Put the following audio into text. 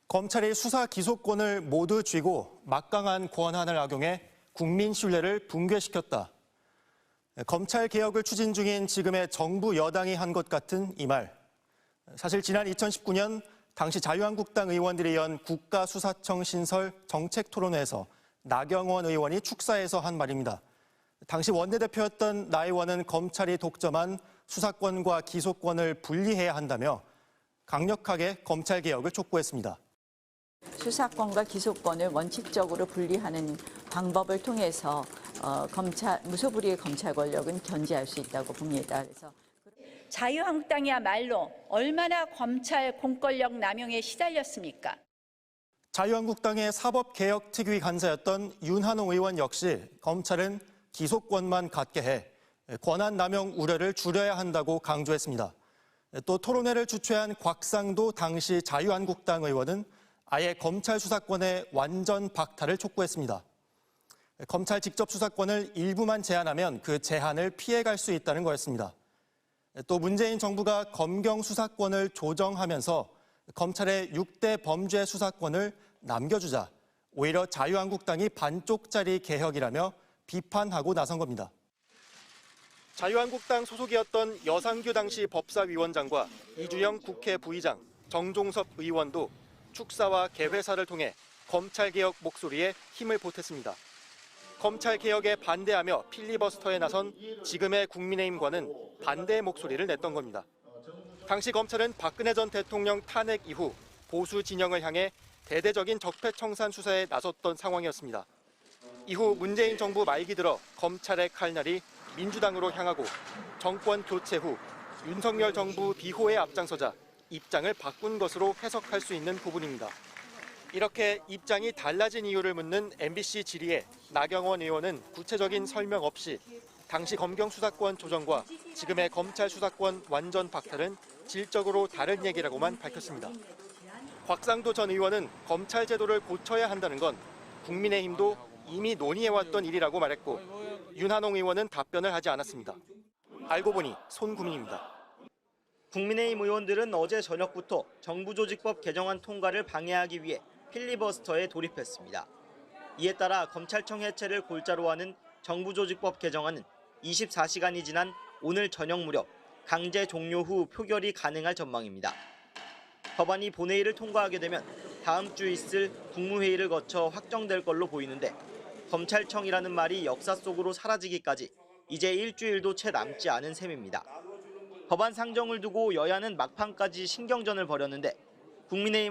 검찰이 수사 기소권을 모두 쥐고 막강한 권한을 악용해 국민 신뢰를 붕괴시켰다. 검찰 개혁을 추진 중인 지금의 정부 여당이 한 것 같은 이 말. 사실 지난 2019년 당시 자유한국당 의원들이 연 국가수사청 신설 정책토론회에서 나경원 의원이 축사해서 한 말입니다. 당시 원내대표였던 나 의원은 검찰이 독점한 수사권과 기소권을 분리해야 한다며 강력하게 검찰 개혁을 촉구했습니다. 수사권과 기소권을 원칙적으로 분리하는 방법을 통해서 무소불위의 검찰 권력은 견제할 수 있다고 봅니다. 그래서 자유한국당이야말로 얼마나 검찰 공권력 남용에 시달렸습니까? 자유한국당의 사법개혁특위 간사였던 윤한홍 의원 역시 검찰은 기소권만 갖게 해 권한 남용 우려를 줄여야 한다고 강조했습니다. 또 토론회를 주최한 곽상도 당시 자유한국당 의원은 아예 검찰 수사권의 완전 박탈을 촉구했습니다. 검찰 직접 수사권을 일부만 제한하면 그 제한을 피해갈 수 있다는 거였습니다. 또 문재인 정부가 검경 수사권을 조정하면서 검찰의 6대 범죄 수사권을 남겨주자 오히려 자유한국당이 반쪽짜리 개혁이라며 비판하고 나선 겁니다. 자유한국당 소속이었던 여상규 당시 법사위원장과 이주영 국회 부의장, 정종섭 의원도 축사와 개회사를 통해 검찰개혁 목소리에 힘을 보탰습니다. 검찰개혁에 반대하며 필리버스터에 나선 지금의 국민의힘과는 반대의 목소리를 냈던 겁니다. 당시 검찰은 박근혜 전 대통령 탄핵 이후 보수 진영을 향해 대대적인 적폐청산 수사에 나섰던 상황이었습니다. 이후 문재인 정부 말기 들어 검찰의 칼날이 민주당으로 향하고 정권 교체 후 윤석열 정부 비호에 앞장서자 입장을 바꾼 것으로 해석할 수 있는 부분입니다. 이렇게 입장이 달라진 이유를 묻는 MBC 질의에 나경원 의원은 구체적인 설명 없이 당시 검경 수사권 조정과 지금의 검찰 수사권 완전 박탈은 질적으로 다른 얘기라고만 밝혔습니다. 곽상도 전 의원은 검찰 제도를 고쳐야 한다는 건 국민의힘도 이미 논의해왔던 일이라고 말했고 윤한홍 의원은 답변을 하지 않았습니다. 알고 보니 손구민입니다. 국민의힘 의원들은 어제 저녁부터 정부조직법 개정안 통과를 방해하기 위해 필리버스터에 돌입했습니다. 이에 따라 검찰청 해체를 골자로 하는 정부조직법 개정안은 24시간이 지난 오늘 저녁 무렵 강제 종료 후 표결이 가능할 전망입니다. 법안이 본회의를 통과하게 되면 다음 주 있을 국무회의를 거쳐 확정될 걸로 보이는데 검찰청이라는 말이 역사 속으로 사라지기까지 이제 일주일도 채 남지 않은 셈입니다. 법안 상정을 두고 여야는 막판까지 신경전을 벌였는데 국민의힘